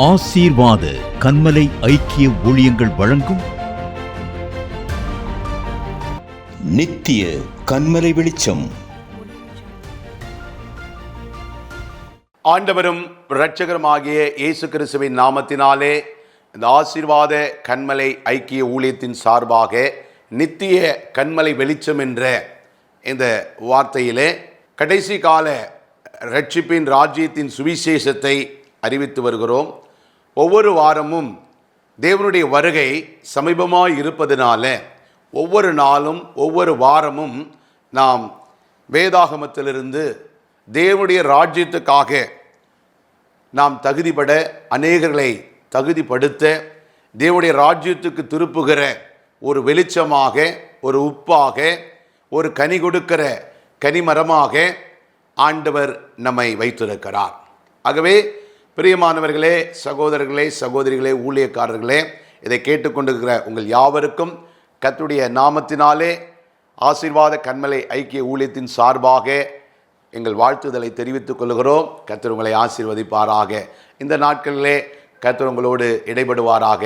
ஆசீர்வாத கன்மலை ஐக்கிய ஊழியங்கள் வழங்கும் நித்திய கன்மலை வெளிச்சம். ஆண்டவரும் இரட்சகருமாகிய இயேசு கிறிஸ்துவின் நாமத்தினாலே இந்த ஆசீர்வாத கன்மலை ஐக்கிய ஊழியத்தின் சார்பாக நித்திய கன்மலை வெளிச்சம் என்ற இந்த வார்த்தையிலே கடைசி கால இரட்சிப்பின் ராஜ்யத்தின் சுவிசேஷத்தை அறிவித்து வருகிறோம். ஒவ்வொரு வாரமும் தேவனுடைய வருகை சமீபமாக இருப்பதனால ஒவ்வொரு நாளும் ஒவ்வொரு வாரமும் நாம் வேதாகமத்திலிருந்து தேவனுடைய ராஜ்யத்துக்காக நாம் தகுதிப்பட அநேகர்களை தகுதிப்படுத்த தேவனுடைய ராஜ்யத்துக்கு திருப்புகிற ஒரு வெளிச்சமாக, ஒரு உப்பாக, ஒரு கனி கொடுக்கிற கனிமரமாக ஆண்டவர் நம்மை வைத்திருக்கிறார். ஆகவே பிரியமானவர்களே, சகோதரர்களே, சகோதரிகளே, ஊழியக்காரர்களே, இதை கேட்டுக்கொண்டிருக்கிற உங்கள் யாவருக்கும் கர்த்தருடைய நாமத்தினாலே ஆசீர்வாத கன்மலை ஐக்கிய ஊழியத்தின் சார்பாக எங்கள் வாழ்த்துதலை தெரிவித்துக் கொள்கிறோம். கர்த்தர் உங்களை ஆசீர்வதிப்பாராக. இந்த நாட்களிலே கர்த்தர் உங்களோடு இடைபடுவாராக.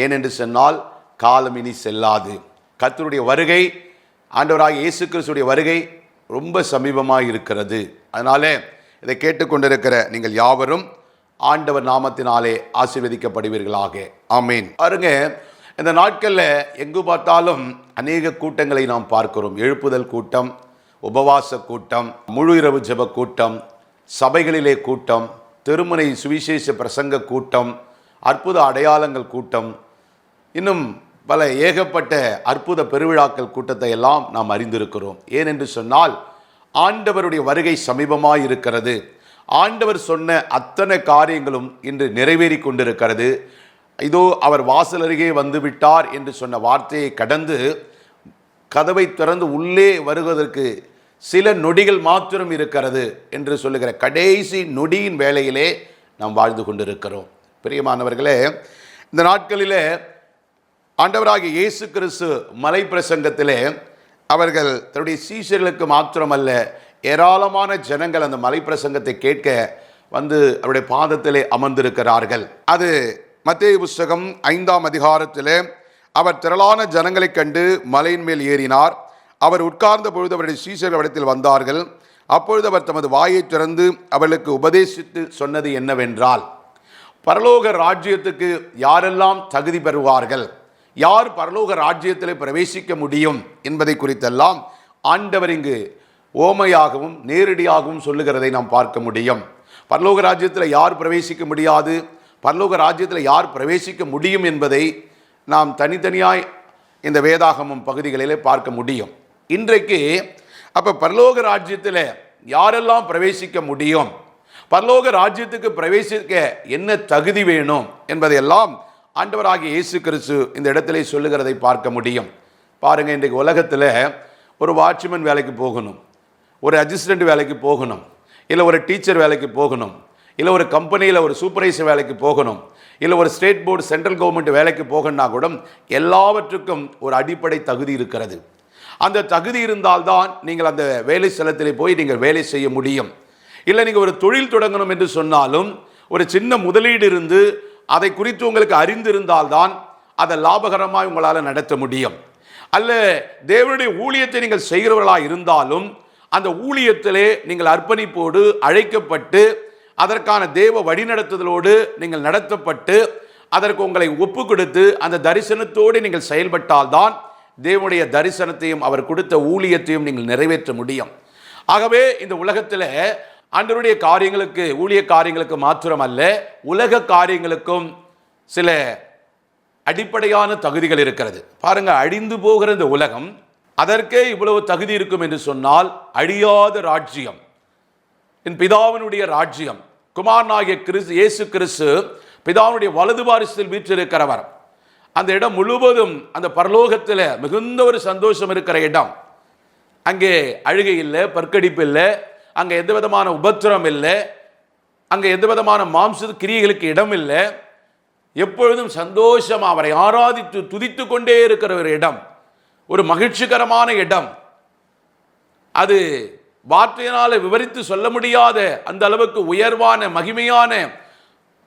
ஏனென்று சொன்னால் காலம் இனி செல்லாது. கர்த்தருடைய வருகை, ஆண்டவராகிய இயேசு கிறிஸ்துடைய வருகை ரொம்ப சமீபமாக இருக்கிறது. அதனால இதை கேட்டுக்கொண்டிருக்கிற நீங்கள் யாவரும் ஆண்டவர் நாமத்தினாலே ஆசீர்வதிக்கப்படுவீர்களாக. ஆமீன். பாருங்க, இந்த நாட்களில் எங்கு பார்த்தாலும் அநேக கூட்டங்களை நாம் பார்க்கிறோம். எழுப்புதல் கூட்டம், உபவாச கூட்டம், முழு இரவு ஜெப கூட்டம், சபைகளிலே கூட்டம், திருமுனை சுவிசேஷ பிரசங்க கூட்டம், அற்புத அடையாளங்கள் கூட்டம், இன்னும் பல ஏகப்பட்ட அற்புத பெருவிழாக்கள் கூட்டத்தை எல்லாம் நாம் அறிந்திருக்கிறோம். ஏனென்று சொன்னால் ஆண்டவருடைய வருகை சமீபமாக இருக்கிறது. ஆண்டவர் சொன்ன அத்தனை காரியங்களும் இன்று நிறைவேறி கொண்டிருக்கிறது. இதோ அவர் வாசல் அருகே வந்துவிட்டார் என்று சொன்ன வார்த்தையை கடந்து கதவை திறந்து உள்ளே வருவதற்கு சில நொடிகள் மாத்திரம் இருக்கிறது என்று சொல்லுகிற கடைசி நொடியின் வேளையிலே நாம் வாழ்ந்து கொண்டிருக்கிறோம். பிரியமானவர்களே, இந்த நாட்களிலே ஆண்டவராகிய இயேசு கிறிஸ்து மலை பிரசங்கத்திலே அவர்கள் தன்னுடைய சீஷர்களுக்கு மாத்திரமல்ல, ஏராளமான ஜனங்கள் அந்த மலை பிரசங்கத்தை கேட்க வந்து அவருடைய பாதத்திலே அமர்ந்திருக்கிறார்கள். அது மத்தேயு புஸ்தகம் 5ஆம் அதிகாரத்திலே அவர் திரளான ஜனங்களை கண்டு மலையின் மேல் ஏறினார். அவர் உட்கார்ந்த பொழுது அவருடைய சீஷர்கள் இடத்தில் வந்தார்கள். அப்பொழுது அவர் தமது வாயை திறந்து அவர்களுக்கு உபதேசித்து சொன்னது என்னவென்றால், பரலோக ராஜ்யத்துக்கு யாரெல்லாம் தகுதி பெறுவார்கள், யார் பரலோக ராஜ்யத்தில் பிரவேசிக்க முடியும் என்பதை குறித்தெல்லாம் ஆண்டவர் இங்கு ஓமையாகவும் நேரடியாகவும் சொல்லுகிறதை நாம் பார்க்க முடியும். பரலோக ராஜ்யத்தில் யார் பிரவேசிக்க முடியாது, பரலோக ராஜ்யத்தில் யார் பிரவேசிக்க முடியும் என்பதை நாம் தனித்தனியாய் இந்த வேதாகமம் பகுதிகளிலே பார்க்க முடியும். இன்றைக்கு அப்போ பரலோக ராஜ்யத்தில் யாரெல்லாம் பிரவேசிக்க முடியும், பரலோக ராஜ்யத்துக்கு பிரவேசிக்க என்ன தகுதி வேணும் என்பதையெல்லாம் ஆண்டவராகிய இயேசு கிறிஸ்து இந்த இடத்திலே சொல்லுகிறதை பார்க்க முடியும். பாருங்கள், இன்றைக்கு உலகத்தில் ஒரு வாட்ச்மேன் வேலைக்கு போகணும், ஒரு அசிஸ்டண்ட் வேலைக்கு போகணும், இல்லை ஒரு டீச்சர் வேலைக்கு போகணும், இல்லை ஒரு கம்பெனியில் ஒரு சூப்பர்வைசர் வேலைக்கு போகணும், இல்லை ஒரு ஸ்டேட் போர்டு சென்ட்ரல் கவர்மெண்ட் வேலைக்கு போகணும்னா கூட எல்லாவற்றுக்கும் ஒரு அடிப்படை தகுதி இருக்கிறது. அந்த தகுதி இருந்தால்தான் நீங்கள் அந்த வேலை ஸ்தலத்தில் போய் நீங்கள் வேலை செய்ய முடியும். இல்லை நீங்கள் ஒரு தொழில் தொடங்கணும் என்று சொன்னாலும் ஒரு சின்ன முதலீடு இருந்து அதை குறித்து உங்களுக்கு அறிந்திருந்தால்தான் அதை லாபகரமாக உங்களால் நடத்த முடியும். அல்ல தேவனுடைய ஊழியத்தை நீங்கள் செய்கிறவர்களாக இருந்தாலும் அந்த ஊழியத்திலே நீங்கள் அர்ப்பணிப்போடு அழைக்கப்பட்டு அதற்கான தேவ வழிநடத்துதலோடு நீங்கள் நடத்தப்பட்டு அதற்கு உங்களை ஒப்பு கொடுத்து அந்த தரிசனத்தோடு நீங்கள் செயல்பட்டால்தான் தேவனுடைய தரிசனத்தையும் அவர் கொடுத்த ஊழியத்தையும் நீங்கள் நிறைவேற்ற முடியும். ஆகவே இந்த உலகத்தில் ஆண்டவருடைய காரியங்களுக்கு, ஊழிய காரியங்களுக்கு மாத்திரமல்ல, உலக காரியங்களுக்கும் சில அடிப்படையான தகுதிகள் இருக்கிறது. பாருங்க, அழிந்து போகிற இந்த உலகம், அதற்கே இவ்வளவு தகுதி இருக்கும் என்று சொன்னால், அழியாத ராஜ்யம், என் பிதாவினுடைய ராஜ்யம், குமாரனாகிய கிறிஸ்து இயேசு கிறிஸ்து பிதாவினுடைய வலது பாரிசத்தில் வீற்றிருக்கிறவர், அந்த இடம் முழுவதும் அந்த பரலோகத்தில் மிகுந்த ஒரு சந்தோஷம் இருக்கிற இடம். அங்கே அழுகை இல்லை, பற்கடிப்பு இல்லை, அங்கே எந்த விதமான உபத்திரம் இல்லை, அங்கே எந்த விதமான மாம்ச கிரியைகளுக்கு இடம் இல்லை. எப்பொழுதும் சந்தோஷம் அவரை ஆராதித்து துதித்து கொண்டே இருக்கிற ஒரு இடம், ஒரு மகிழ்ச்சிகரமான இடம். அது வார்த்தையினால் விவரித்து சொல்ல முடியாத அந்த அளவுக்கு உயர்வான மகிமையான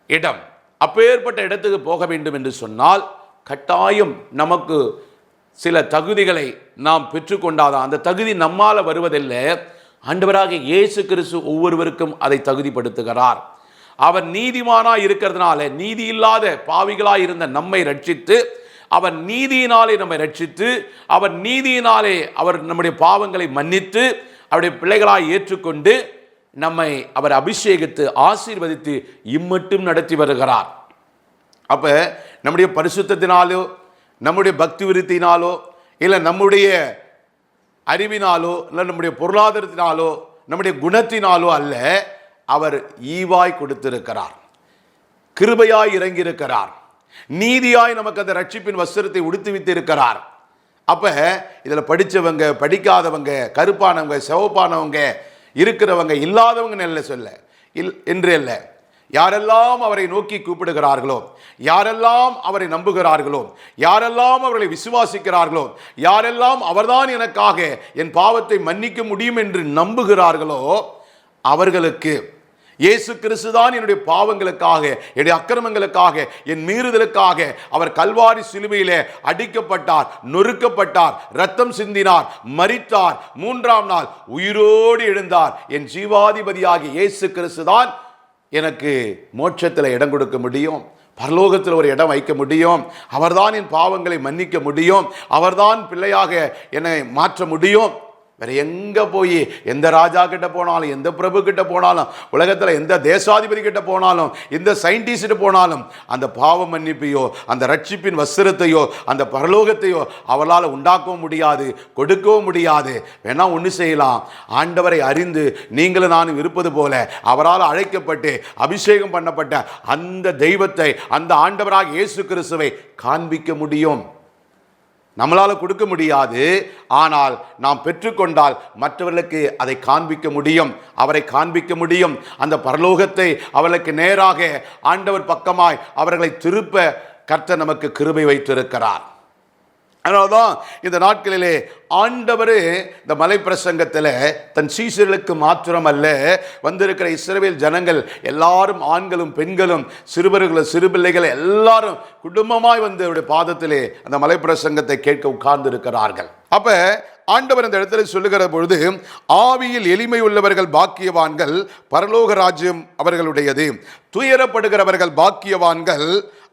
இடம். அப்பேற்பட்ட இடத்துக்கு போக வேண்டும் என்று சொன்னால் கட்டாயம் நமக்கு சில தகுதிகளை நாம் பெற்றுக்கொண்டாதான். அந்த தகுதி நம்மால் வருவதில்லை, ஆண்டவராகிய இயேசு கிறிஸ்து ஒவ்வொருவருக்கும் அதை தகுதிப்படுத்துகிறார். அவர் நீதிமானாய் இருக்கிறதுனால நீதி இல்லாத பாவிகளாய் இருந்த நம்மை ரட்சித்து, அவர் நீதியினாலே நம்மை ரட்சித்து, அவர் நீதியினாலே அவர் நம்முடைய பாவங்களை மன்னித்து அவருடைய பிள்ளைகளாய் ஏற்றுக்கொண்டு நம்மை அவர் அபிஷேகித்து ஆசீர்வதித்து இம்மட்டும் நடத்தி வருகிறார். அப்ப நம்முடைய பரிசுத்தத்தினாலோ நம்முடைய பக்தி விருத்தினாலோ இல்லை நம்முடைய அறிவினாலோ இல்லை நம்முடைய பொருளாதாரத்தினாலோ நம்முடைய குணத்தினாலோ அல்ல, அவர் ஈவாய் கொடுத்திருக்கிறார், கிருபையாய் இறங்கியிருக்கிறார், நீதியாய் நமக்கு அந்த ரட்சிப்பின் வஸ்திரத்தை உடுத்தி வைத்து இருக்கிறார். அப்ப இதில் படித்தவங்க படிக்காதவங்க கருப்பானவங்க சிவப்பானவங்க இருக்கிறவங்க இல்லாதவங்க நல்ல சொல்ல என்று அல்ல. யாரெல்லாம் அவரை நோக்கி கூப்பிடுகிறார்களோ, யாரெல்லாம் அவரை நம்புகிறார்களோ, யாரெல்லாம் அவர்களை விசுவாசிக்கிறார்களோ, யாரெல்லாம் அவர்தான் எனக்காக என் பாவத்தை மன்னிக்க முடியும் என்று நம்புகிறார்களோ அவர்களுக்கு இயேசு கிறிஸ்துதான் என்னுடைய பாவங்களுக்காக, என்னுடைய அக்கிரமங்களுக்காக, என் மீறுதலுக்காக அவர் கல்வாரி சிலுவையிலே அடிக்கப்பட்டார், நொறுக்கப்பட்டார், ரத்தம் சிந்தினார், மரித்தார், மூன்றாம் நாள் உயிரோடு எழுந்தார். என் ஜீவாதிபதியாகிய இயேசு கிறிஸ்துதான் எனக்கு மோட்சத்தில் இடம் கொடுக்க முடியும், பரலோகத்தில் ஒரு இடம் வைக்க முடியும், அவர்தான் என் பாவங்களை மன்னிக்க முடியும், அவர்தான் பிள்ளையாக என்னை மாற்ற முடியும். வேற எங்க போய் எந்த ராஜா கிட்ட போனாலும், எந்த பிரபு கிட்ட போனாலும், உலகத்தில் எந்த தேசாதிபதி கிட்ட போனாலும், எந்த சயின்டிஸ்ட் போனாலும் அந்த பாவ மன்னிப்பையோ அந்த ரட்சிப்பின் வஸ்திரத்தையோ அந்த பரலோகத்தையோ அவளால் உண்டாக்கவும் முடியாது, கொடுக்கவும் முடியாது. வேணா ஒன்று செய்யலாம், ஆண்டவரை அறிந்து நீங்களும் நானும் இருப்பது போல அவரால் அழைக்கப்பட்டு அபிஷேகம் பண்ணப்பட்ட அந்த தெய்வத்தை, அந்த ஆண்டவராக இயேசு கிறிஸ்துவை காண்பிக்க முடியும். நம்மளால் கொடுக்க முடியாது, ஆனால் நாம் பெற்றுக்கொண்டால் மற்றவர்களுக்கு அதை காண்பிக்க முடியும், அவரை காண்பிக்க முடியும். அந்த பரலோகத்தை அவர்களுக்கு நேராக ஆண்டவர் பக்கமாய் அவர்களை திருப்ப கர்த்தர் நமக்கு கிருபை வைத்திருக்கிறார். அதனால்தான் இந்த நாட்களிலே ஆண்டவர் இந்த மலை பிரசங்கத்தில் தன் சீஷர்களுக்கு மாத்திரம் அல்ல, வந்திருக்கிற இஸ்ரவேல் ஜனங்கள் எல்லாரும், ஆண்களும் பெண்களும் சிறுவர்களும் சிறு பிள்ளைகள் எல்லாரும் குடும்பமாய் வந்து அவருடைய பாதத்திலே அந்த மலை பிரசங்கத்தை கேட்க உட்கார்ந்து இருக்கிறார்கள். அப்ப ஆண்டவர் அந்த இடத்துல சொல்லுகிற பொழுது, ஆவியில் எளிமை உள்ளவர்கள் பாக்கியவான்கள், பரலோக ராஜ்யம் அவர்களுடையது. துயரப்படுகிறவர்கள் பாக்கியவான்கள்,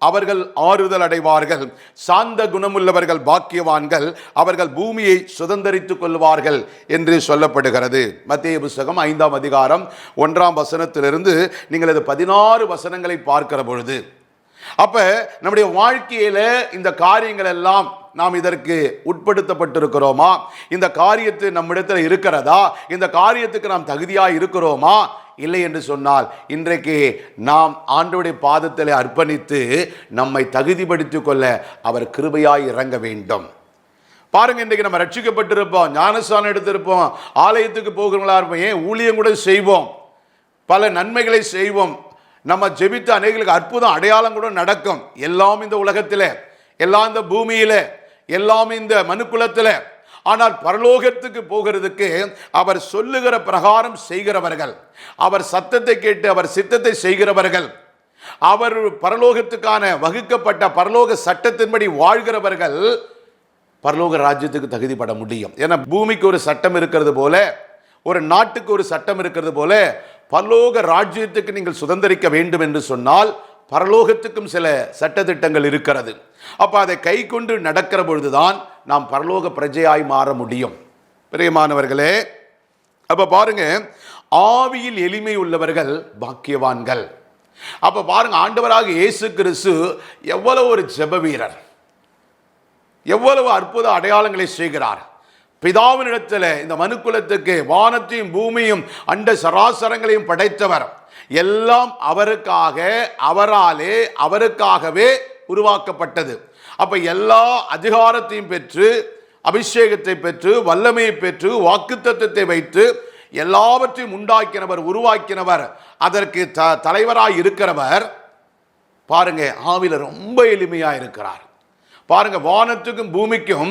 அவர்கள் ஆறுதல் அடைவார்கள். சாந்த குணமுள்ளவர்கள் பாக்கியவான்கள், அவர்கள் பூமியை சுதந்தரித்துக் கொள்வார்கள் என்று சொல்லப்படுகிறது. மத்தேயு புத்தகம் 5ஆம் அதிகாரம் 1ஆம் வசனத்திலிருந்து நீங்கள் இது 16 வசனங்களை பார்க்கிற பொழுது, அப்ப நம்முடைய வாழ்க்கையில இந்த காரியங்கள் எல்லாம் நாம் இதற்கு உட்படுத்தப்பட்டிருக்கிறோமா? இந்த காரியத்து நம்மிடத்தில் இருக்கிறதா? இந்த காரியத்துக்கு நாம் தகுதியாக இருக்கிறோமா? இல்லை என்று சொன்னால் இன்றைக்கு நாம் ஆண்டவருடைய பாதத்தில் அர்ப்பணித்து நம்மை தகுதிப்படுத்திக் கொள்ள அவர் கிருபையாய் இறங்க வேண்டும். பாருங்க, இன்றைக்கு நம்ம ரட்சிக்கப்பட்டிருப்போம், ஞானஸ்தானம் எடுத்திருப்போம், ஆலயத்துக்கு போகிறவங்களா இருப்போம், ஏன் ஊழியம் கூட செய்வோம், பல நன்மைகளை செய்வோம், நம்ம ஜெபித்த அநேகளுக்கு அற்புதம் அடையாளம் கூட நடக்கும். எல்லாம் இந்த உலகத்தில், எல்லாம் இந்த பூமியில, எல்லாம் இந்த மனுக்குலத்தில். ஆனால் பரலோகத்துக்கு போகிறதுக்கு அவர் சொல்லுகிற பிரகாரம் செய்கிறவர்கள், அவர் சத்தத்தை கேட்டு அவர் சித்தத்தை செய்கிறவர்கள், அவர் பரலோகத்துக்கான வகுக்கப்பட்ட பரலோக சட்டத்தின்படி வாழ்கிறவர்கள் பரலோக ராஜ்யத்துக்கு தகுதிப்பட முடியும். ஏன்னா பூமிக்கு ஒரு சட்டம் இருக்கிறது போல, ஒரு நாட்டுக்கு ஒரு சட்டம் இருக்கிறது போல, பரலோக ராஜ்யத்துக்கு நீங்கள் சுதந்திரிக்க வேண்டும் என்று சொன்னால் பரலோகத்துக்கும் சில சட்டத்திட்டங்கள் இருக்கிறது. அப்ப அதை கை கொண்டு நடக்கிற பொழுதுதான் நாம் பரலோக பிரஜையாய் மாற முடியும். பிரியமானவர்களே, அப்ப பாருங்க, ஆவியில் எளிமை உள்ளவர்கள் பாக்கியவான்கள். அப்ப பாருங்க, ஆண்டவராக இயேசு கிறிஸ்து எவ்வளவு ஒரு ஜெப வீரர், எவ்வளவு அற்புத அடையாளங்களை செய்கிறார். பிதாவினிடத்தில் இந்த மனுக்குலத்துக்கு வானத்தையும் பூமியும் அண்ட சராசரங்களையும் படைத்தவர், எல்லாம் அவருக்காக, அவராலே, அவருக்காகவே உருவாக்கப்பட்டது. அப்ப எல்லா அதிகாரத்தையும் பெற்று, அபிஷேகத்தை பெற்று, வல்லமையை பெற்று, வாக்குத்தத்தத்தை வைத்து எல்லாவற்றையும் உண்டாக்கினவர், உருவாக்கினவர், அதற்கு தலைவராய் இருக்கிறவர். பாருங்க, ஆவில ரொம்ப எளிமையா இருக்கிறார். பாருங்க, வானத்துக்கும் பூமிக்கும்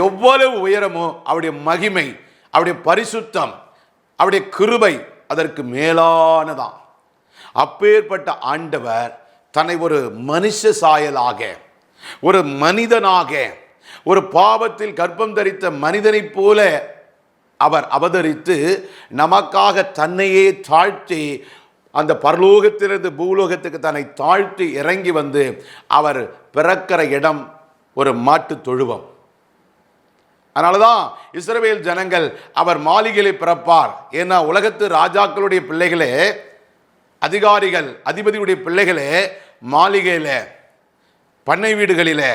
எவ்வளவு உயரமோ அவருடைய மகிமை, அவருடைய பரிசுத்தம், அவருடைய கிருபை அதற்கு மேலானதான். அப்பேற்பட்ட ஆண்டவர் தன்னை ஒரு மனுஷ சாயலாக, ஒரு மனிதனாக, ஒரு பாவத்தில் கர்ப்பம் தரித்த மனிதனைப் போல அவர் அவதரித்து நமக்காக தன்னையே தாழ்த்தி அந்த பரலோகத்திலிருந்து பூலோகத்துக்கு தன்னை தாழ்த்தி இறங்கி வந்து அவர் பிறக்கிற இடம் ஒரு மாட்டு தொழுவம். அதனாலதான் இஸ்ரவேல் ஜனங்கள் அவர் மாளிகையிலே பிறப்பார். ஏன்னா உலகத்து ராஜாக்களுடைய பிள்ளைகளே, அதிகாரிகள் அதிபதியுடைய பிள்ளைகளே மாளிகையில, பண்ணை வீடுகளிலே,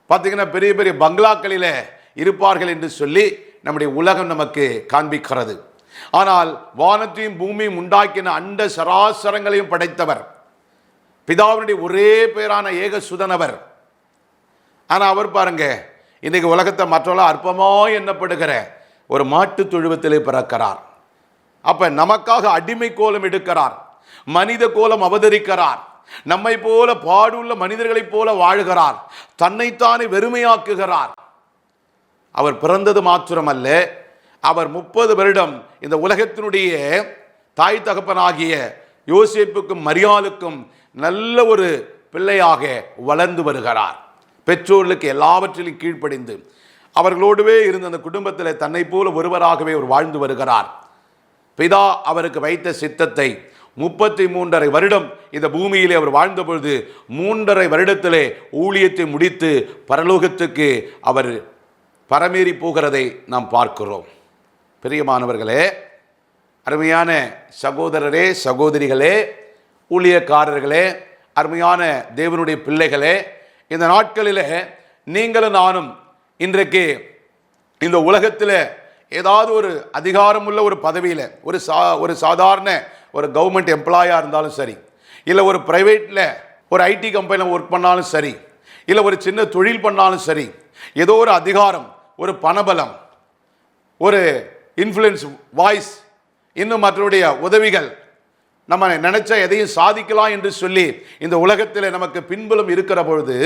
பார்த்தீங்கன்னா பெரிய பெரிய பங்களாக்களிலே இருப்பார்கள் என்று சொல்லி நம்முடைய உலகம் நமக்கு காண்பிக்கிறது. ஆனால் வானத்தையும் பூமியும் உண்டாக்கின அண்ட சராசரங்களையும் படைத்தவர் பிதாவினுடைய ஒரே பேரான ஏக சுதனவர். ஆனால் அவர் பாருங்க, இன்னைக்கு உலகத்தை மற்றவர்களால் அற்பமாய் எண்ணப்படுகிற ஒரு மாட்டு தொழுவத்திலே பிறக்கிறார். அப்ப நமக்காக அடிமை கோலம் எடுக்கிறார், மனித கோலம் அவதரிக்கிறார், நம்மை போல பாடுள்ள மனிதர்களைப் போல வாழ்கிறார், தன்னைத்தானே வெறுமையாக்குகிறார். அவர் பிறந்தது மாத்திரமல்ல, அவர் 30 வருடம் இந்த உலகத்தினுடைய தாய் தகப்பனாகிய யோசேப்புக்கும் மரியாளுக்கும் நல்ல ஒரு பிள்ளையாக வளர்ந்து வருகிறார். பெற்றோர்களுக்கு எல்லாவற்றிலும் கீழ்ப்படிந்து அவர்களோடுவே இருந்த அந்த குடும்பத்தில் தன்னை போல ஒருவராகவே அவர் வாழ்ந்து வருகிறார். பிதா அவருக்கு வைத்த சித்தத்தை 33.5 வருடம் இந்த பூமியிலே அவர் வாழ்ந்த பொழுது 3.5 வருடத்திலே ஊழியத்தை முடித்து பரலோகத்துக்கு அவர் பரமேறி போகிறதை நாம் பார்க்கிறோம். பிரியமானவர்களே, அருமையான சகோதரரே, சகோதரிகளே, ஊழியக்காரர்களே, அருமையான தேவனுடைய பிள்ளைகளே, இந்த நாட்களில் நீங்களும் நானும் இன்றைக்கு இந்த உலகத்தில் ஏதாவது ஒரு அதிகாரமுள்ள ஒரு பதவியில் ஒரு சாதாரண ஒரு கவர்மெண்ட் எம்ப்ளாயாக இருந்தாலும் சரி, இல்லை ஒரு ப்ரைவேட்டில் ஒரு ஐடி கம்பெனியில் ஒர்க் பண்ணாலும் சரி, இல்லை ஒரு சின்ன தொழில் பண்ணாலும் சரி, ஏதோ ஒரு அதிகாரம், ஒரு பணபலம், ஒரு இன்ஃப்ளூயன்ஸ், வாய்ஸ், இன்னும் மற்றவருடைய உதவிகள், நம்ம நினைச்ச எதையும் சாதிக்கலாம் என்று சொல்லி இந்த உலகத்தில் நமக்கு பின்புலம் இருக்கிற பொழுது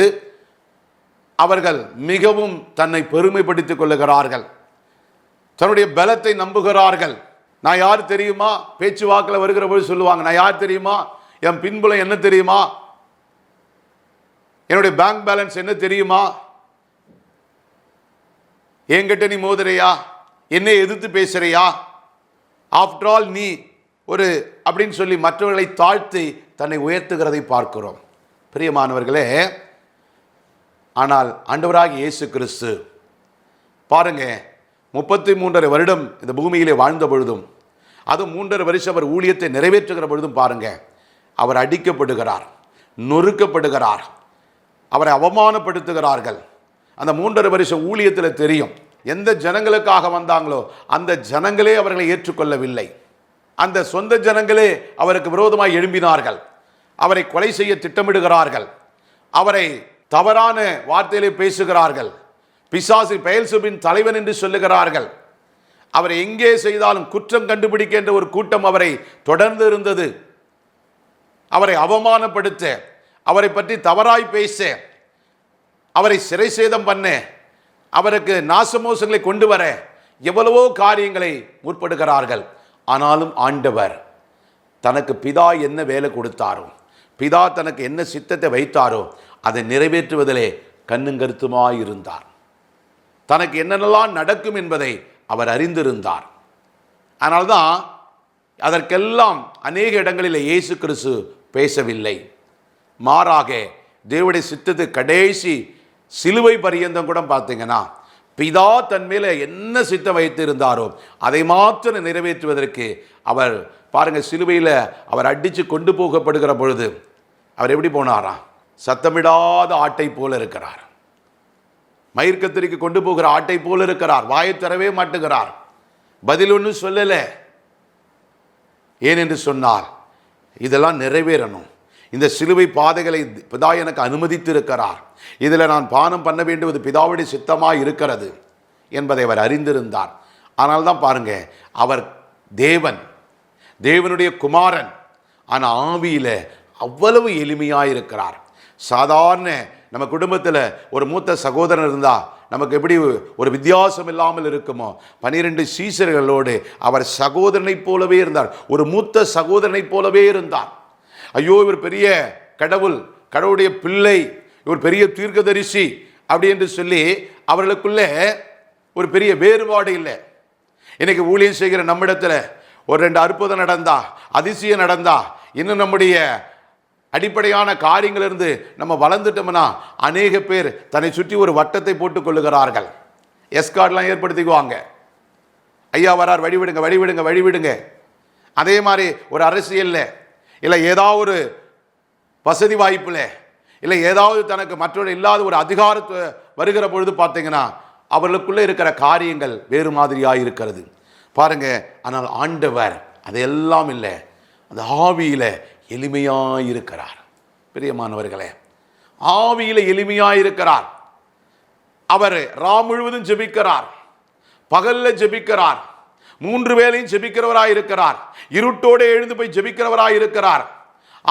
அவர்கள் மிகவும் தன்னை பெருமைப்படுத்திக் கொள்ளுகிறார்கள், தன்னுடைய பலத்தை நம்புகிறார்கள். நான் யார் தெரியுமா? பேச்சுவாக்கில் வருகிற போது சொல்லுவாங்க, நான் யார் தெரியுமா, என் பின்புலம் என்ன தெரியுமா, என்னுடைய பேங்க் பேலன்ஸ் என்ன தெரியுமா, என்கிட்ட நீ மோதுறையா, என்னை எதிர்த்து பேசுறியா, ஆஃப்டர் ஆல் நீ ஒரு அப்படின்னு சொல்லி மற்றவர்களை தாழ்த்தி தன்னை உயர்த்துகிறதை பார்க்கிறோம். பிரியமானவர்களே, ஆனால் ஆண்டவராகிய இயேசு கிறிஸ்து பாருங்க, 33.5 வருடம் இந்த பூமியிலே வாழ்ந்த பொழுதும், அதுவும் 3.5 வருஷம் அவர் ஊழியத்தை நிறைவேற்றுகிற பொழுதும் பாருங்க, அவர் அடிக்கப்படுகிறார், நொறுக்கப்படுகிறார், அவரை அவமானப்படுத்துகிறார்கள். அந்த 3.5 வருஷம் ஊழியத்தில் தெரியும், எந்த ஜனங்களுக்காக வந்தாங்களோ அந்த ஜனங்களே அவர்களை ஏற்றுக்கொள்ளவில்லை. அந்த சொந்த ஜனங்களே அவருக்கு விரோதமாக எழும்பினார்கள், அவரை கொலை செய்ய திட்டமிடுகிறார்கள், அவரை தவறான வார்த்தையிலே பேசுகிறார்கள், பிசாசு பெயல்செபூலின் தலைவன் என்று சொல்லுகிறார்கள். அவரை எங்கே செய்தாலும் குற்றம் கண்டுபிடிக்கின்ற ஒரு கூட்டம் அவரை தொடர்ந்து இருந்தது. அவரை அவமானப்படுத்த, அவரை பற்றி தவறாய் பேச, அவரை சிறை சேதம் பண்ண, அவருக்கு நாசமோசங்களை கொண்டு வர எவ்வளவோ காரியங்களை முற்படுகிறார்கள். ஆனாலும் ஆண்டவர் தனக்கு பிதா என்ன வேலை கொடுத்தாரோ, பிதா தனக்கு என்ன சித்தத்தை வைத்தாரோ அதை நிறைவேற்றுவதிலே கண்ணும் கருத்துமாயிருந்தார். தனக்கு என்னென்னலாம் நடக்கும் என்பதை அவர் அறிந்திருந்தார். அதனால்தான் அதற்கெல்லாம் அநேக இடங்களில் இயேசு கிறிஸ்து பேசவில்லை. மாறாக தேவனுடைய சித்தத்தை கடைசி சிலுவை பரியந்தம் கூட பார்த்தீங்கன்னா பிதா தன் மேலே என்ன சித்தம் வைத்திருந்தாரோ அதை மாத்திரம் நிறைவேற்றுவதற்கு அவர் பாருங்க, சிலுவையில் அவர் அடித்து கொண்டு போகப்படுகிற பொழுது அவர் எப்படி போனாராம்? சத்தமிடாத ஆட்டை போல இருக்கிறார், மயிர்கத்திரிக்கு கொண்டு போகிற ஆட்டை போல இருக்கிறார், வாயை தரவே மாட்டுகிறார், பதில் ஒன்றும் சொல்லல. ஏனென்று சொன்னால் இதெல்லாம் நிறைவேறணும், இந்த சிலுவை பாதைகளை பிதா எனக்கு அனுமதித்திருக்கிறார், இதில் நான் பானம் பண்ண வேண்டுவது பிதாவுடைய சித்தமாக இருக்கிறது என்பதை அவர் அறிந்திருந்தார். ஆனால் தான் பாருங்க, அவர் தேவன், தேவனுடைய குமாரன், ஆனால் ஆவியில் அவ்வளவு எளிமையாக இருக்கிறார். சாதாரண நம்ம குடும்பத்தில் ஒரு மூத்த சகோதரன் இருந்தால் நமக்கு எப்படி ஒரு வித்தியாசம் இல்லாமல் இருக்குமோ, 12 சீசர்களோடு அவர் சகோதரனைப் போலவே இருந்தார், ஒரு மூத்த சகோதரனைப் போலவே இருந்தார். ஐயோ, இவர் பெரிய கடவுளுடைய பிள்ளை, இவர் பெரிய தீர்க்கதரிசி அப்படி என்று சொல்லி அவர்களுக்குள்ளே ஒரு பெரிய வேறுபாடு இல்லை. இன்னைக்கு ஊழியம் செய்கிற நம்மிடத்துல ஒரு 2 அற்புதம் நடந்தா, அதிசயம் நடந்தா, இன்னும் நம்முடைய அடிப்படையான காரியங்கள் இருந்து நம்ம வளர்ந்துட்டோம்னா அநேக பேர் தன்னை சுற்றி ஒரு வட்டத்தை போட்டுக் கொள்ளுகிறார்கள். எஸ்கார்ட்லாம் ஏற்படுத்திக்குவாங்க. ஐயா வரார், வழிவிடுங்க வழிவிடுங்க வழிவிடுங்க. அதே மாதிரி ஒரு அரசியலில் இல்லை ஏதாவது ஒரு வசதி வாய்ப்பில் இல்லை ஏதாவது தனக்கு மற்றொரு இல்லாத ஒரு அதிகாரத்தை வருகிற பொழுது பார்த்தீங்கன்னா அவர்களுக்குள்ளே இருக்கிற காரியங்கள் வேறு மாதிரியாக இருக்கிறது பாருங்க. ஆனால் ஆண்டவர் அதெல்லாம் இல்லை, அந்த ஆவியில எளிமையாக இருக்கிறார். பிரியமானவர்களே, ஆவியில எளிமையாக இருக்கிறார். அவர் முழுவதும் ஜெபிக்கிறார், பகல்ல ஜெபிக்கிறார், 3 வேளையும் ஜெபிக்கிறவராய் இருக்கிறார், இருட்டோடு எழுந்து போய் ஜெபிக்கிறவராய் இருக்கிறார்.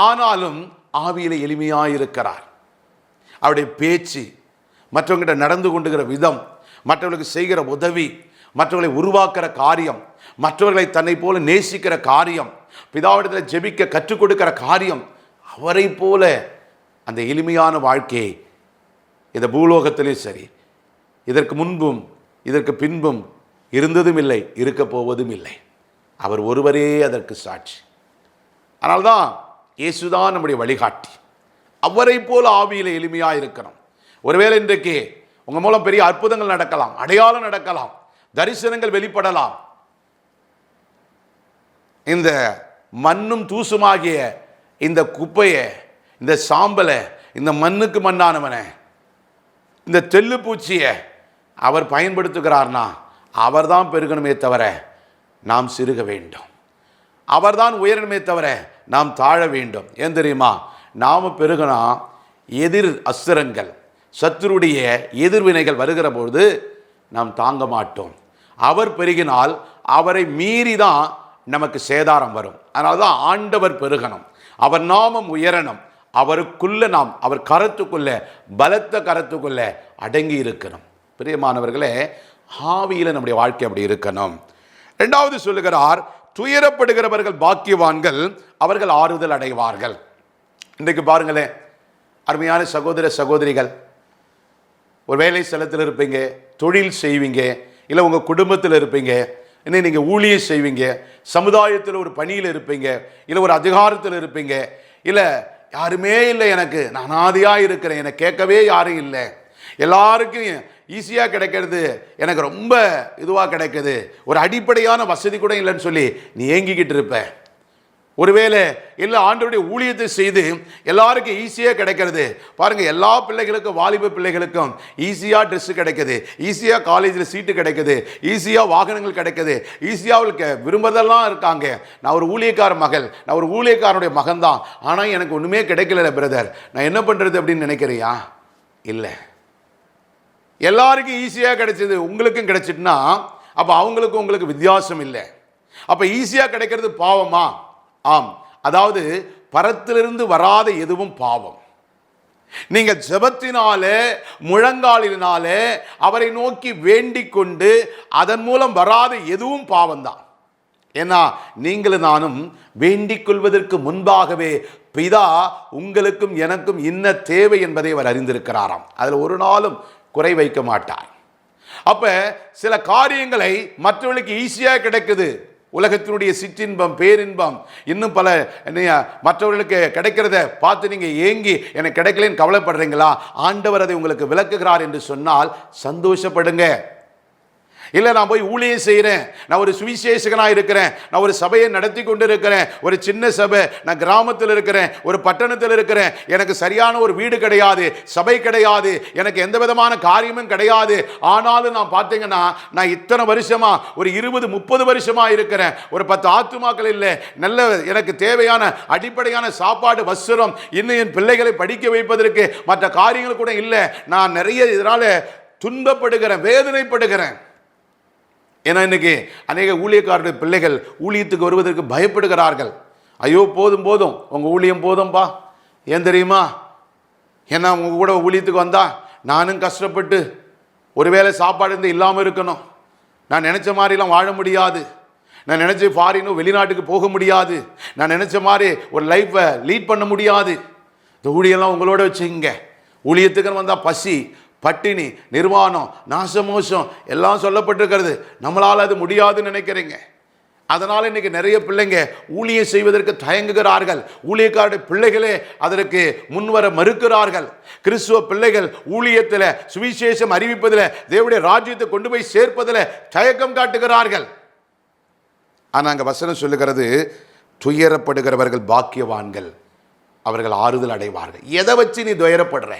ஆனாலும் ஆவியில எளிமையாய் இருக்கிறார். அவருடைய பேச்சு, மற்றவங்கிட்ட நடந்து கொண்டுகிற விதம், மற்றவர்களுக்கு செய்கிற உதவி, மற்றவர்களை உருவாக்குற காரியம், மற்றவர்களை தன்னை போல நேசிக்கிற காரியம், பிதாவிடத்தில் ஜெபிக்க கற்றுக் கொடுக்கிற காரியம், அவரை போல அந்த எளிமையான வாழ்க்கையை இந்த பூலோகத்திலே சரி, இதற்கு முன்பும் இதற்கு பின்பும் இருந்ததும் இல்லை, இருக்க போவதும் இல்லை. அவர் ஒருவரே அதற்கு சாட்சி. அதனால்தான் இயேசுதான் நம்முடைய வழிகாட்டி. அவரை போல ஆவியில எளிமையாக இருக்கணும். ஒருவேளை இன்றைக்கு உங்க மூலம் பெரிய அற்புதங்கள் நடக்கலாம், அடையாளம் நடக்கலாம், தரிசனங்கள் வெளிப்படலாம். இந்த மண்ணும் தூசுமாகிய இந்த குப்பையை, இந்த சாம்பலை, இந்த மண்ணுக்கு மண்ணானவனை, இந்த தெல்லு பூச்சியை அவர் பயன்படுத்துகிறார்னா அவர்தான் பெருகணுமே தவிர நாம் சிறுக வேண்டும். அவர்தான் உயரணுமே தவிர நாம் தாழ வேண்டும். ஏன் தெரியுமா? நாம் பெருகினா எதிர் அஸ்திரங்கள், சத்துருடைய எதிர்வினைகள் வருகிற பொழுது நாம் தாங்க மாட்டோம். அவர் பெருகினால் அவரை மீறி தான் நமக்கு சேதாரம் வரும். அதனால தான் ஆண்டவர் பெருகணும், அவர் நாமம் உயரணும், அவருக்குள்ள நாம், அவர் கரத்துக்குள்ள, பலத்த கரத்துக்குள்ள அடங்கி இருக்கணும். பிரியமானவர்களே, ஆவியில நம்முடைய வாழ்க்கை அப்படி இருக்கணும். 2வது சொல்லுகிறார், துயரப்படுகிறவர்கள் பாக்கியவான்கள், அவர்கள் ஆறுதல் அடைவார்கள். இன்றைக்கு பாருங்களேன், அருமையான சகோதர சகோதரிகள், ஒரு வேலை ஸ்தலத்தில் இருப்பீங்க, தொழில் செய்வீங்க, இல்லை உங்கள் குடும்பத்தில் இருப்பீங்க, இன்னும் நீங்கள் ஊழியம் செய்வீங்க, சமுதாயத்தில் ஒரு பணியில் இருப்பீங்க, இல்லை ஒரு அதிகாரத்தில் இருப்பீங்க, இல்லை யாருமே இல்லை, எனக்கு நான் அனாதையாக இருக்கிறேன், எனக்கு கேட்கவே யாரும் இல்லை, எல்லாருக்கும் ஈஸியாக கிடைக்கிறது, எனக்கு ரொம்ப இதுவாக கிடைக்குது, ஒரு அடிப்படையான வசதி கூட இல்லைன்னு சொல்லி நீ ஏங்கிக்கிட்டு இருப்ப. ஒருவேளை இல்லை ஆண்டவருடைய ஊழியத்தை செய்து எல்லாருக்கும் ஈஸியாக கிடைக்கிறது. பாருங்க, எல்லா பிள்ளைகளுக்கும், வாலிப பிள்ளைகளுக்கும் ஈஸியாக ட்ரெஸ்ஸு கிடைக்குது, ஈஸியாக காலேஜில் சீட்டு கிடைக்குது, ஈஸியாக வாகனங்கள் கிடைக்குது, ஈஸியாக அவளுக்கு விரும்புறதெல்லாம் இருக்காங்க. நான் ஒரு ஊழியக்கார மகள், நான் ஒரு ஊழியக்காரனுடைய மகன் தான், ஆனால் எனக்கு ஒன்றுமே கிடைக்கல பிரதர், நான் என்ன பண்ணுறது அப்படின்னு நினைக்கிறியா? இல்லை, எல்லாருக்கும் ஈஸியாக கிடைச்சது உங்களுக்கும் கிடைச்சிட்டுனா அப்போ அவங்களுக்கும் உங்களுக்கு வித்தியாசம் இல்லை. அப்போ ஈஸியாக கிடைக்கிறது பாவமா? ஆம். அதாவது பரத்திலிருந்து வராத எதுவும் பாவம். நீங்க ஜெபத்தினாலே, முழங்காலினாலே அவரை நோக்கி வேண்டிக் கொண்டு அதன் மூலம் வராத எதுவும் பாவம்தான். ஏன்னா நீங்களும் நானும் வேண்டிக் கொள்வதற்கு முன்பாகவே பிதா உங்களுக்கும் எனக்கும் என்ன தேவை என்பதை அவர் அறிந்திருக்கிறாராம். அதில் ஒரு நாளும் குறை வைக்க மாட்டார். அப்ப சில காரியங்களை மற்றவர்களுக்கு ஈஸியாக கிடைக்குது, உலகத்தினுடைய சிற்றின்பம், பேரின்பம், இன்னும் பல மற்றவர்களுக்கு கிடைக்கிறத பார்த்து நீங்க ஏங்கி எனக்கு கிடைக்கலன்னு கவலைப்படுறீங்களா? ஆண்டவர் அதை உங்களுக்கு விளக்குகிறார் என்று சொன்னால் சந்தோஷப்படுங்க. இல்லை நான் போய் ஊழியம் செய்கிறேன், நான் ஒரு சுவிசேஷகனாக இருக்கிறேன், நான் ஒரு சபையை நடத்தி கொண்டு இருக்கிறேன், ஒரு சின்ன சபை, நான் கிராமத்தில் இருக்கிறேன், ஒரு பட்டணத்தில் இருக்கிறேன், எனக்கு சரியான ஒரு வீடு கிடையாது, சபை கிடையாது, எனக்கு எந்த விதமான காரியமும் கிடையாது. ஆனாலும் நான் பார்த்தீங்கன்னா நான் இத்தனை வருஷமா, ஒரு 20-30 வருஷமா இருக்கிறேன், ஒரு 10 ஆத்துமாக்கள் இல்லை, நல்ல எனக்கு தேவையான அடிப்படையான சாப்பாடு, வஸ்திரம், இன்னும் என் பிள்ளைகளை படிக்க வைப்பதற்கு மற்ற காரியங்கள் கூட இல்லை. நான் நிறைய இதனால துன்பப்படுகிறேன், வேதனைப்படுகிறேன். ஏன்னா இன்னைக்கு அநேக ஊழியக்காரருடைய பிள்ளைகள் ஊழியத்துக்கு வருவதற்கு பயப்படுகிறார்கள். ஐயோ போதும் போதும், உங்கள் ஊழியம் போதும்பா. ஏன் தெரியுமா? ஏன்னா உங்க கூட ஊழியத்துக்கு வந்தா நானும் கஷ்டப்பட்டு ஒருவேளை சாப்பாடு இருந்து இல்லாமல் இருக்கணும், நான் நினைச்ச மாதிரிலாம் வாழ முடியாது, நான் நினைச்ச ஃபாரினும் வெளிநாட்டுக்கு போக முடியாது, நான் நினைச்ச மாதிரி ஒரு லைஃப்பை லீட் பண்ண முடியாது. இந்த ஊழியெல்லாம் உங்களோட வச்சுங்க. ஊழியத்துக்குன்னு வந்தால் பசி, பட்டினி, நிர்வாணம், நாசமோசம் எல்லாம் சொல்லப்பட்டிருக்கிறது. நம்மளால் அது முடியாதுன்னு நினைக்கிறீங்க. அதனால் இன்னைக்கு நிறைய பிள்ளைங்க ஊழியம் செய்வதற்கு தயங்குகிறார்கள். ஊழியக்காரருடைய பிள்ளைகளே அதற்கு முன்வர மறுக்கிறார்கள். கிறிஸ்துவ பிள்ளைகள் ஊழியத்தில், சுவிசேஷம் அறிவிப்பதில், தேவனுடைய ராஜ்யத்தை கொண்டு போய் சேர்ப்பதில் தயக்கம் காட்டுகிறார்கள். ஆனால் அங்கே வசனம் சொல்லுகிறது, துயரப்படுகிறவர்கள் பாக்கியவான்கள், அவர்கள் ஆறுதல் அடைவார்கள். எதை வச்சு நீ துயரப்படுற?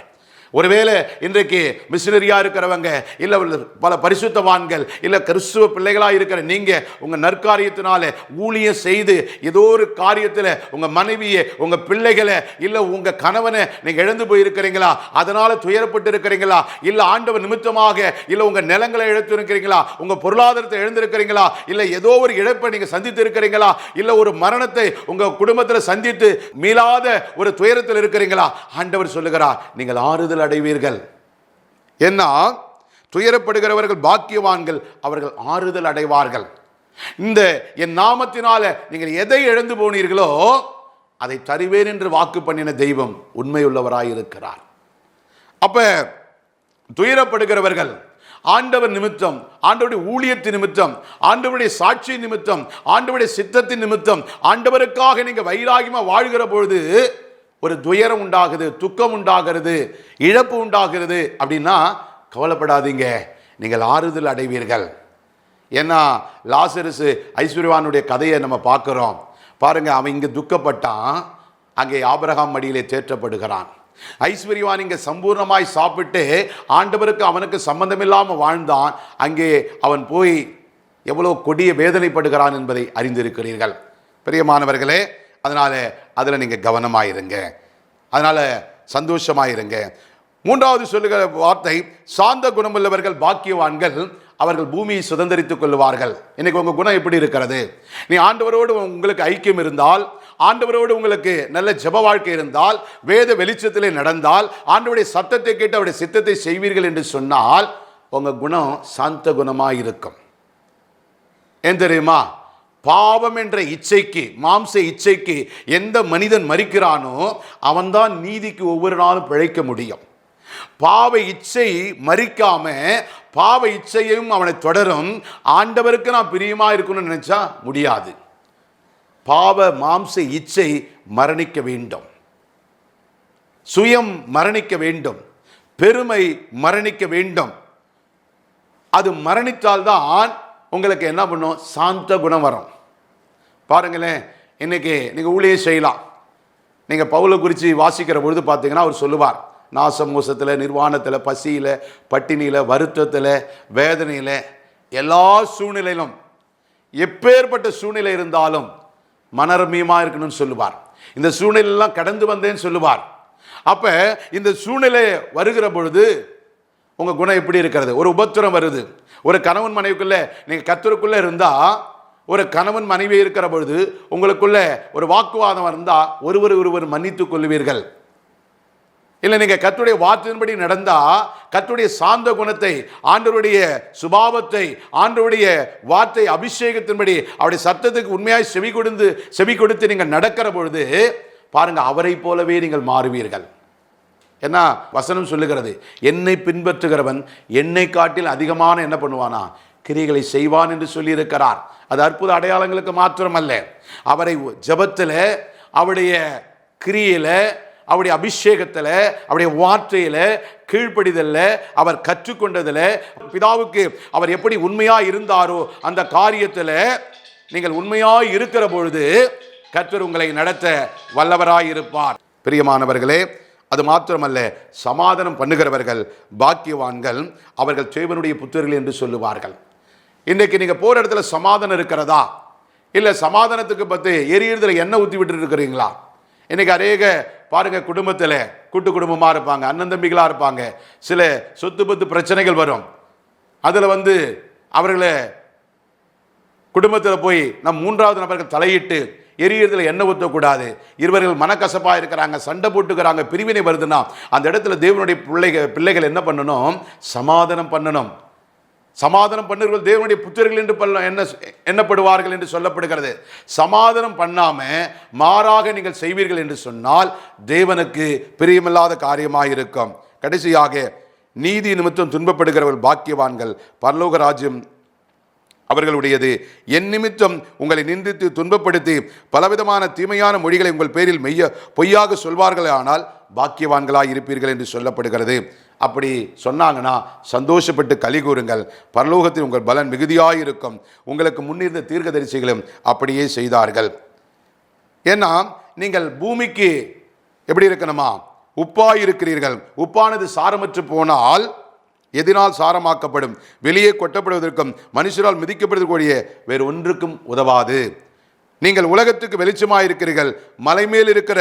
ஒருவேளை இன்றைக்கு மிஷினரியா இருக்கிறவங்க, இல்ல பல பரிசுத்தவான்கள், இல்ல கிறிஸ்துவ பிள்ளைகளா இருக்கிற நீங்க உங்க நற்காரியத்தினால ஊழியம் செய்து ஏதோ ஒரு காரியத்தில் உங்க மனைவியை, உங்க பிள்ளைகளை, இல்ல உங்க கணவனை நீங்க இழந்து போயிருக்கிறீங்களா? அதனால துயரப்பட்டு இருக்கிறீங்களா? இல்ல ஆண்டவர் நிமித்தமாக, இல்ல உங்க நிலங்களை இழந்து இருக்கிறீங்களா? உங்க பொருளாதாரத்தை இழந்திருக்கிறீங்களா? இல்ல ஏதோ ஒரு இழப்பை நீங்க சந்தித்து இருக்கிறீங்களா? இல்ல ஒரு மரணத்தை உங்க குடும்பத்தில் சந்தித்து மீளாத ஒரு துயரத்தில் இருக்கிறீங்களா? ஆண்டவர் சொல்லுகிறார், நீங்கள் ஆறுதல் அடைவீர்கள். என்ன? துயரப்படுகிறவர்கள் பாக்கியவான்கள், அவர்கள் ஆறுதல் அடைவார்கள். இந்த என் நாமத்தினால நீங்கள் எதை இழந்து போனீர்களோ அதை தருவேன் என்று வாக்கு பண்ணின தெய்வம் உண்மையுள்ளவராய் இருக்கிறார். அப்ப துயரப்படுகிறவர்கள் ஆண்டவர் நிமித்தம், ஆண்டவருடைய ஊழியத்தின் நிமித்தம், ஆண்டவருடைய சாட்சி நிமித்தம், ஆண்டவருடைய சித்தத்தின் நிமித்தம், ஆண்டவருக்காக நீங்க வைராகியமா வாழ்கிற பொழுது ஒரு துயரம் உண்டாகுது, துக்கம் உண்டாகிறது, இழப்பு உண்டாகிறது அப்படின்னா கவலைப்படாதீங்க, நீங்கள் ஆறுதல் அடைவீர்கள். ஏன்னா லாசருஸ் ஐஸ்வர்யவானுடைய கதையை நம்ம பார்க்கிறோம். பாருங்க, அவன் இங்கே துக்கப்பட்டான், அங்கே ஆபிரகாம் மடியிலே தேற்றப்படுகிறான். ஐஸ்வர்யவான் இங்கே சம்பூர்ணமாய் சாப்பிட்டு ஆண்டவருக்கு அவனுக்கு சம்பந்தமில்லாமல் வாழ்ந்தான். அங்கே அவன் போய் எவ்வளோ கொடிய வேதனைப்படுகிறான் என்பதை அறிந்திருக்கிறீர்கள் பிரியமானவர்களே. அதனால அதில் நீங்கள் கவனமாயிருங்க, அதனால சந்தோஷமாயிருங்க. மூன்றாவது சொல்லுகிற வார்த்தை, சாந்த குணமுள்ளவர்கள் பாக்கியவான்கள், அவர்கள் பூமியை சுதந்திரித்துக் கொள்வார்கள். இன்னைக்கு உங்க குணம் எப்படி இருக்கிறது? நீ ஆண்டவரோடு உங்களுக்கு ஐக்கியம் இருந்தால், ஆண்டவரோடு உங்களுக்கு நல்ல ஜெப வாழ்க்கை இருந்தால், வேத வெளிச்சத்திலே நடந்தால், ஆண்டவருடைய சத்தத்தை கேட்டு அவருடைய சித்தத்தை செய்வீர்கள் என்று சொன்னால் உங்க குணம் சாந்த குணமாக இருக்கும். ஏன் தெரியுமா? பாவம் என்ற இச்சைக்கு, மாம்ச இச்சைக்கு எந்த மனிதன் மரிக்கிறானோ அவன்தான் நீதிக்கு ஒவ்வொரு நாளும் பிழைக்க முடியும். பாவ இச்சை மரிக்காம பாவ இச்சையும் அவனை தொடரும். ஆண்டவருக்கு நான் பிரியமா இருக்கணும்னு நினைச்சா முடியாது. பாவ மாம்ச இச்சை மரணிக்க வேண்டும், சுயம் மரணிக்க வேண்டும், பெருமை மரணிக்க வேண்டும். அது மரணித்தால்தான் உங்களுக்கு என்ன பண்ணும்? சாந்த குணம் வரும். பாருங்களேன், இன்னைக்கு நீங்கள் ஊழியம் செய்யலாம். நீங்கள் பவுலை குறித்து வாசிக்கிற பொழுது பார்த்தீங்கன்னா அவர் சொல்லுவார், நாசம் மோசத்தில், நிர்வாணத்தில், பசியில், பட்டினியில், வருத்தத்தில், வேதனையில், எல்லா சூழ்நிலையிலும், எப்பேற்பட்ட சூழ்நிலை இருந்தாலும் மனரமியமாக இருக்கணும்னு சொல்லுவார். இந்த சூழ்நிலையெல்லாம் கடந்து வந்தேன்னு சொல்லுவார். அப்போ இந்த சூழ்நிலை வருகிற பொழுது உங்கள் குணம் எப்படி இருக்கிறது? ஒரு உபத்திரம் வருது, ஒரு கணவன் மனைவிக்குள்ள நீங்கள் கர்த்தருக்குள்ள இருந்தால், ஒரு கணவன் மனைவி இருக்கிற பொழுது உங்களுக்குள்ள ஒரு வாக்குவாதம் இருந்தால் ஒருவர் மன்னித்துக் கொள்வீர்கள். இல்லை நீங்கள் கர்த்தருடைய வார்த்தையின்படி நடந்தால், கர்த்தருடைய சாந்த குணத்தை, ஆண்டவருடைய சுபாவத்தை, ஆண்டவருடைய வார்த்தை அபிஷேகத்தின்படி அவருடைய சத்தத்துக்கு உண்மையாய் செவி கொடுத்து நீங்கள் நடக்கிற பொழுது பாருங்க, அவரை போலவே நீங்கள் மாறுவீர்கள். ஏன்னா வசனம் சொல்லுகிறது, என்னை பின்பற்றுகிறவன் என்னை காட்டில் அதிகமான என்ன பண்ணுவானா? கிரியைகளை செய்வான் என்று சொல்லியிருக்கிறார். அது அற்புத அடையாளங்களுக்கு மாத்திரமல்ல, அவரை ஜெபத்தில், அவருடைய கிரியையில், அவருடைய அபிஷேகத்தில், அவருடைய வார்த்தையில், கீழ்ப்படிதல்ல, அவர் கற்றுக்கொண்டதில், பிதாவுக்கு அவர் எப்படி உண்மையாக இருந்தாரோ அந்த காரியத்தில் நீங்கள் உண்மையாக இருக்கிற பொழுது கர்த்தர் உங்களை நடத்த வல்லவராய் இருப்பார். பிரியமானவர்களே, அது மாத்திரமல்ல, சமாதானம் பண்ணுகிறவர்கள் பாக்கியவான்கள், அவர்கள் தேவனுடைய புத்திரர்கள் என்று சொல்லுவார்கள். இன்றைக்கு நீங்கள் போகிற இடத்துல சமாதானம் இருக்கிறதா? இல்லை சமாதானத்துக்கு பற்றி எரியுறதுல எண்ணெய் ஊற்றி விட்டு இருக்கிறீங்களா? இன்றைக்கி அநேக பாருங்கள், குடும்பத்தில் கூட்டு குடும்பமாக இருப்பாங்க, அண்ணன் தம்பிகளாக இருப்பாங்க, சில சொத்து பத்து பிரச்சனைகள் வரும். அதில் அவர்களை குடும்பத்தில் போய் நம் மூன்றாவது நபர்கள் தலையிட்டு எரியுறதுல எண்ணெய் ஊற்றக்கூடாது. இருவர்கள் மனக்கசப்பாக இருக்கிறாங்க, சண்டை போட்டுக்கிறாங்க, பிரிவினை வருதுன்னா அந்த இடத்துல தேவனுடைய பிள்ளைகள் என்ன பண்ணணும்? சமாதானம் பண்ணணும். சமாதானம் பண்ணுறவர்கள் தேவனுடைய புத்திரர்கள் என்று எண்ணப்படுவார்கள் என்று சொல்லப்படுகிறது. சமாதானம் பண்ணாம மாறாக நீங்கள் செய்வீர்கள் என்று சொன்னால் தேவனுக்கு பிரியமில்லாத காரியமாக இருக்கும். கடைசியாக, நீதி நிமித்தம் துன்பப்படுகிறவர்கள் பாக்கியவான்கள், பரலோக ராஜ்யம் அவர்களுடையது. என் நிமித்தம் உங்களை நிந்தித்து துன்பப்படுத்தி பலவிதமான தீமையான மொழிகளை உங்கள் பேரில் பொய்யாக சொல்வார்களே ஆனால் பாக்கியவான்களாக இருப்பீர்கள் என்று சொல்லப்படுகிறது. அப்படி சொன்னாங்கன்னா சந்தோஷப்பட்டு களி கூறுங்கள், பரலோகத்தில் உங்கள் பலன் மிகுதியாக இருக்கும். உங்களுக்கு முன்னிருந்த தீர்க்கதரிசிகளும் அப்படியே செய்தார்கள். ஏன்னா நீங்கள் பூமிக்கு எப்படி இருக்கணுமா? உப்பாய் இருக்கிறீர்கள். உப்பானது சாரமற்று போனால் எதினால் சாரமாக்கப்படும்? வெளியே கொட்டப்படுவதற்கும் மனுஷரால் மிதிக்கப்படுவதற்குரிய வேறு ஒன்றுக்கும் உதவாது. நீங்கள் உலகத்துக்கு வெளிச்சமாக இருக்கிறீர்கள். மலை மேல் இருக்கிற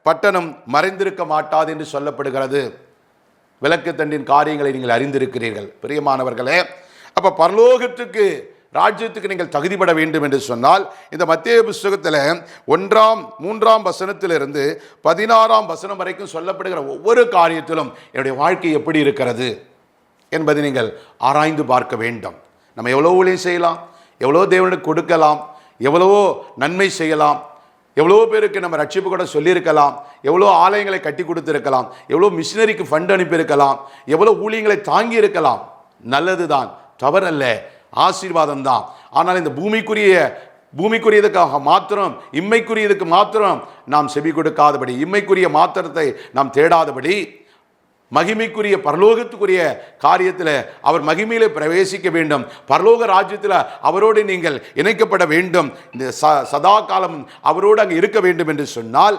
பட்டணம் மறைந்திருக்க மாட்டாது என்று சொல்லப்படுகிறது. விளக்கு தண்டின் காரியங்களை நீங்கள் அறிந்திருக்கிறீர்கள். பிரியமானவர்களே, அப்ப பரலோகத்துக்கு ராஜ்யத்துக்கு நீங்கள் தகுதிப்பட வேண்டும் என்று சொன்னால் இந்த மத்தேயு புஸ்தகத்தில் 1-3 வசனத்திலிருந்து 16 வசனம் வரைக்கும் சொல்லப்படுகிற ஒவ்வொரு காரியத்திலும் என்னுடைய வாழ்க்கை எப்படி இருக்கிறது என்பதை நீங்கள் ஆராய்ந்து பார்க்க வேண்டும். நம்ம எவ்வளோ ஊழியம் செய்யலாம், எவ்வளோ தேவனுக்கு கொடுக்கலாம், எவ்வளவோ நன்மை செய்யலாம், எவ்வளோ பேருக்கு நம்ம ரட்சிப்பு கூட சொல்லியிருக்கலாம், எவ்வளோ ஆலயங்களை கட்டி கொடுத்துருக்கலாம், எவ்வளோ மிஷினரிக்கு ஃபண்ட் அனுப்பியிருக்கலாம், எவ்வளோ ஊழியங்களை தாங்கி இருக்கலாம். நல்லது தான், தவறல்ல, ஆசீர்வாதம் தான். ஆனால் இந்த பூமிக்குரியதுக்காக மாத்திரம், இம்மைக்குரியதுக்கு மாத்திரம் நாம் செவி கொடுக்காதபடி, இம்மைக்குரிய மாத்திரத்தை நாம் தேடாதபடி, மகிமைக்குரிய பரலோகத்துக்குரிய காரியத்தில் அவர் மகிமையிலே பிரவேசிக்க வேண்டும். பரலோக ராஜ்யத்தில் அவரோடு நீங்கள் இணைக்கப்பட வேண்டும். இந்த சதா காலம் அவரோடு அங்கே இருக்க வேண்டும் என்று சொன்னால்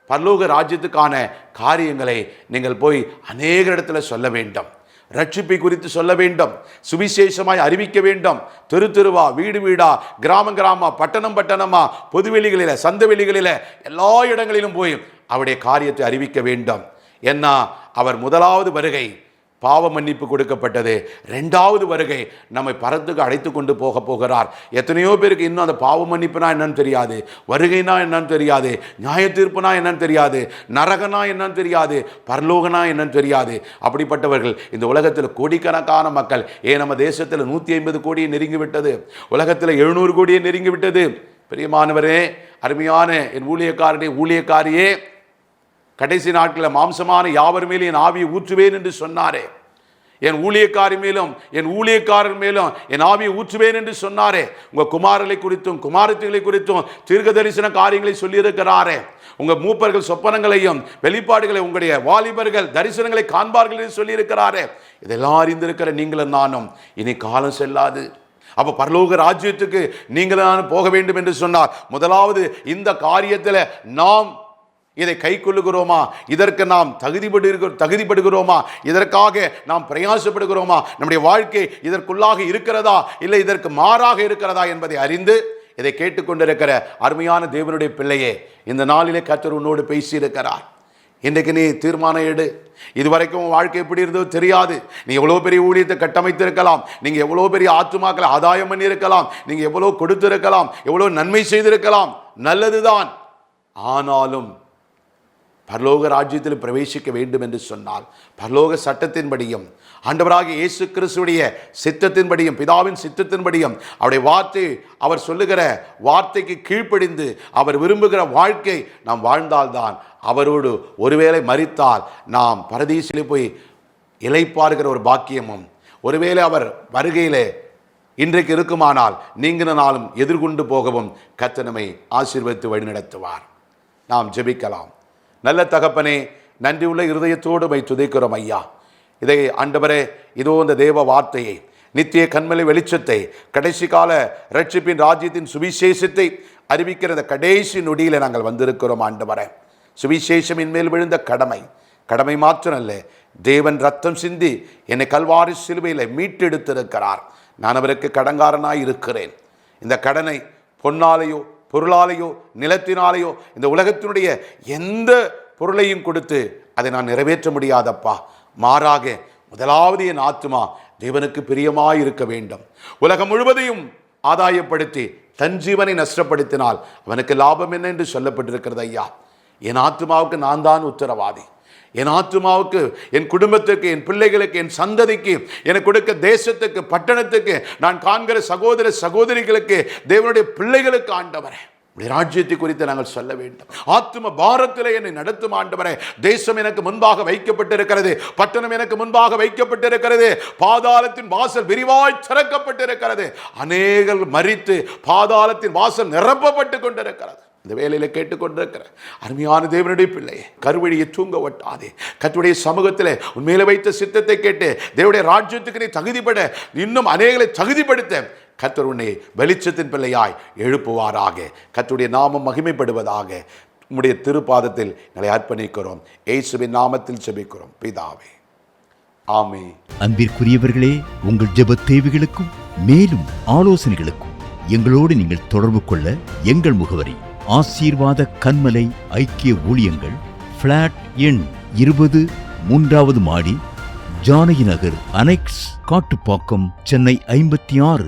பரலோக ராஜ்யத்துக்கான காரியங்களை நீங்கள் போய் அநேக இடத்துல சொல்ல வேண்டும். ரட்சிப்பை குறித்து சொல்ல வேண்டும், சுவிசேஷமாய் அறிவிக்க வேண்டும். தெரு தெருவா, வீடு வீடா, கிராமம் கிராமமா, பட்டணம் பட்டணமா, பொதுவெளிகளில, சந்த வெளிகளில, எல்லா இடங்களிலும் போய் அவருடைய காரியத்தை அறிவிக்க வேண்டும். என்ன, அவர் முதலாவது வருகை பாவ மன்னிப்பு கொடுக்கப்பட்டது, 2வது வருகை நம்மை பரத்துக்கு அழைத்து கொண்டு போகிறார். எத்தனையோ பேருக்கு இன்னும் அந்த பாவ மன்னிப்புனா என்னன்னு தெரியாது, வருகைனா என்னன்னு தெரியாது, நியாய தீர்ப்புனா என்னன்னு தெரியாது, நரகனா என்னன்னு தெரியாது, பரலோகனா என்னன்னு தெரியாது. அப்படிப்பட்டவர்கள் இந்த உலகத்தில் கோடிக்கணக்கான மக்கள், நம்ம தேசத்தில் 150 கோடியை நெருங்கிவிட்டது, உலகத்தில் 700 கோடியை நெருங்கிவிட்டது. பிரியமானவரே, அருமையான என் ஊழியக்காரியே, கடைசி நாட்களில் மாம்சமான யாவர் மேலும் என் ஆவியை ஊற்றுவேன் என்று சொன்னாரே. என் ஊழியக்காரி மேலும் என் ஊழியக்காரர் மேலும் என் ஆவியை ஊற்றுவேன் என்று சொன்னாரே. உங்க குமாரர்களை குறித்தும் குமாரத்திகளை குறித்தும் தீர்க்க தரிசன காரியங்களை சொல்லியிருக்கிறாரே. உங்க மூப்பர்கள் சொப்பனங்களையும் வெளிப்பாடுகளை, உங்களுடைய வாலிபர்கள் தரிசனங்களை காண்பார்கள் என்று சொல்லியிருக்கிறாரே. இதெல்லாம் அறிந்திருக்கிற நீங்களும் நானும் இனி காலம் செல்லாது. அப்ப பரலோக ராஜ்யத்துக்கு நீங்களும் போக வேண்டும் என்று சொன்னார். முதலாவது இந்த காரியத்தில் நாம் இதை கை கொள்ளுகிறோமா? இதற்கு நாம் தகுதிப்படுகிறோமா? இதற்காக நாம் பிரயாசப்படுகிறோமா? நம்முடைய வாழ்க்கை இதற்குள்ளாக இருக்கிறதா, இல்லை இதற்கு மாறாக இருக்கிறதா என்பதை அறிந்து இதை கேட்டுக்கொண்டிருக்கிற அருமையான தேவனுடைய பிள்ளையே, இந்த நாளிலே கர்த்தர் உன்னோடு பேசியிருக்கிறார். இன்றைக்கு நீ தீர்மானம் எடு. இதுவரைக்கும் வாழ்க்கை எப்படி இருந்ததோ தெரியாது. நீ எவ்வளோ பெரிய ஊழியத்தை கட்டமைத்திருக்கலாம், நீங்க எவ்வளோ பெரிய ஆத்துமாக்களை ஆதாயம் பண்ணி இருக்கலாம், நீங்க எவ்வளோ கொடுத்திருக்கலாம், எவ்வளோ நன்மை செய்திருக்கலாம், நல்லதுதான். ஆனாலும் பரலோக ராஜ்யத்தில் பிரவேசிக்க வேண்டும் என்று சொன்னால் பரலோக சட்டத்தின்படியும் ஆண்டவராகிய இயேசு கிறிஸ்துவுடைய சித்தத்தின்படியும் பிதாவின் சித்தத்தின்படியும் அவருடைய வார்த்தை, அவர் சொல்லுகிற வார்த்தைக்கு கீழ்ப்படிந்து அவர் விரும்புகிற வாழ்க்கை நாம் வாழ்ந்தால்தான், அவரோடு ஒருவேளை மரித்தால் நாம் பரதீசிலே போய் இளைப்பாறுகிற ஒரு பாக்கியமும், ஒருவேளை அவர் வருகையிலே இன்றைக்கு இருக்குமானால் நீங்கின நாளும் எதிர்கொண்டு போகவும் கர்த்தர் நம்மை ஆசீர்வதித்து வழிநடத்துவார். நாம் ஜெபிக்கலாம். நல்ல தகப்பனே, நன்றி உள்ள இருதயத்தோடு மை துதிக்கிறோம் ஐயா. இதை ஆண்டவரே, இதோ இந்த தேவ வார்த்தையை, நித்திய கண்மலை வெளிச்சத்தை, கடைசி கால ரட்சிப்பின் ராஜ்யத்தின் சுவிசேஷத்தை அறிவிக்கிற இந்த கடைசி நொடியில் நாங்கள் வந்திருக்கிறோம் ஆண்டவரே. சுவிசேஷம் இன்மேல் விழுந்த கடமை மாத்திரமல்ல, தேவன் ரத்தம் சிந்தி என்னை கல்வாரி சிலுவையில் மீட்டெடுத்திருக்கிறார். நான் அவருக்கு கடங்காரனாய் இருக்கிறேன். இந்த கடனை பொன்னாலேயோ பொருளாலேயோ நிலத்தினாலேயோ இந்த உலகத்தினுடைய எந்த பொருளையும் கொடுத்து அதை நான் நிறைவேற்ற முடியாதப்பா. மாறாக முதலாவது என் ஆத்துமா தேவனுக்கு பிரியமாய் இருக்க வேண்டும். உலகம் முழுவதையும் ஆதாயப்படுத்தி தன் ஜீவனை நஷ்டப்படுத்தினால் அவனுக்கு லாபம் என்ன என்று சொல்லப்பட்டிருக்கிறது ஐயா. என் ஆத்துமாவுக்கு நான் தான் உத்தரவாதி. என் ஆத்துமாவுக்கு, என் குடும்பத்துக்கு, என் பிள்ளைகளுக்கு, என் சந்ததிக்கு, எனக்கு கொடுக்க தேசத்துக்கு, பட்டணத்துக்கு, நான் காண்கிற சகோதர சகோதரிகளுக்கு, தேவனுடைய பிள்ளைகளுக்கு ஆண்டவரே ராஜ்யத்தை குறித்து நாங்கள் சொல்ல வேண்டும். ஆத்தும பாரத்திலே என்னை நடத்தும் ஆண்டவரே. தேசம் எனக்கு முன்பாக வைக்கப்பட்டிருக்கிறது, பட்டணம் எனக்கு முன்பாக வைக்கப்பட்டிருக்கிறது, பாதாளத்தின் வாசல் விரிவாய் திறக்கப்பட்டிருக்கிறது, அநேகர் மரித்து பாதாளத்தின் வாசல் நிரப்பப்பட்டு கொண்டிருக்கிறது. இந்த வேலையில கேட்டுக்கொண்டிருக்கிற அருமையான தேவனுடைய பிள்ளையே, கருவழியை தூங்க ஒட்டாதே. கர்த்தருடைய சமூகத்தில் உண்மையில வைத்த சித்தத்தை கேட்டு தேவனுடைய ராஜ்யத்துக்கு நீ தகுதிப்பட, இன்னும் அநேகரை தகுதிப்படுத்த கர்த்தர் உன்னை வெளிச்சத்தின் பிள்ளையாய் எழுப்புவாராக. கர்த்தருடைய நாமம் மகிமைப்படுவதாக. உம்முடைய திருப்பாதத்தில் எங்களை அர்ப்பணிக்கிறோம். இயேசுவின் நாமத்தில் ஜெபிக்கிறோம் பிதாவே, ஆமென். அன்பிற்குரியவர்களே, உங்கள் ஜெப தேவைகளுக்கும் மேலும் ஆலோசனைகளுக்கும் எங்களோடு நீங்கள் தொடர்பு கொள்ள எங்கள் முகவரி: ஆசீர்வாத கன்மலை ஐக்கிய ஊழியங்கள், பிளாட் எண் 20, 3வது மாடி, ஜானகி நகர், அனெக்ஸ், காட்டுப்பாக்கம், சென்னை 56.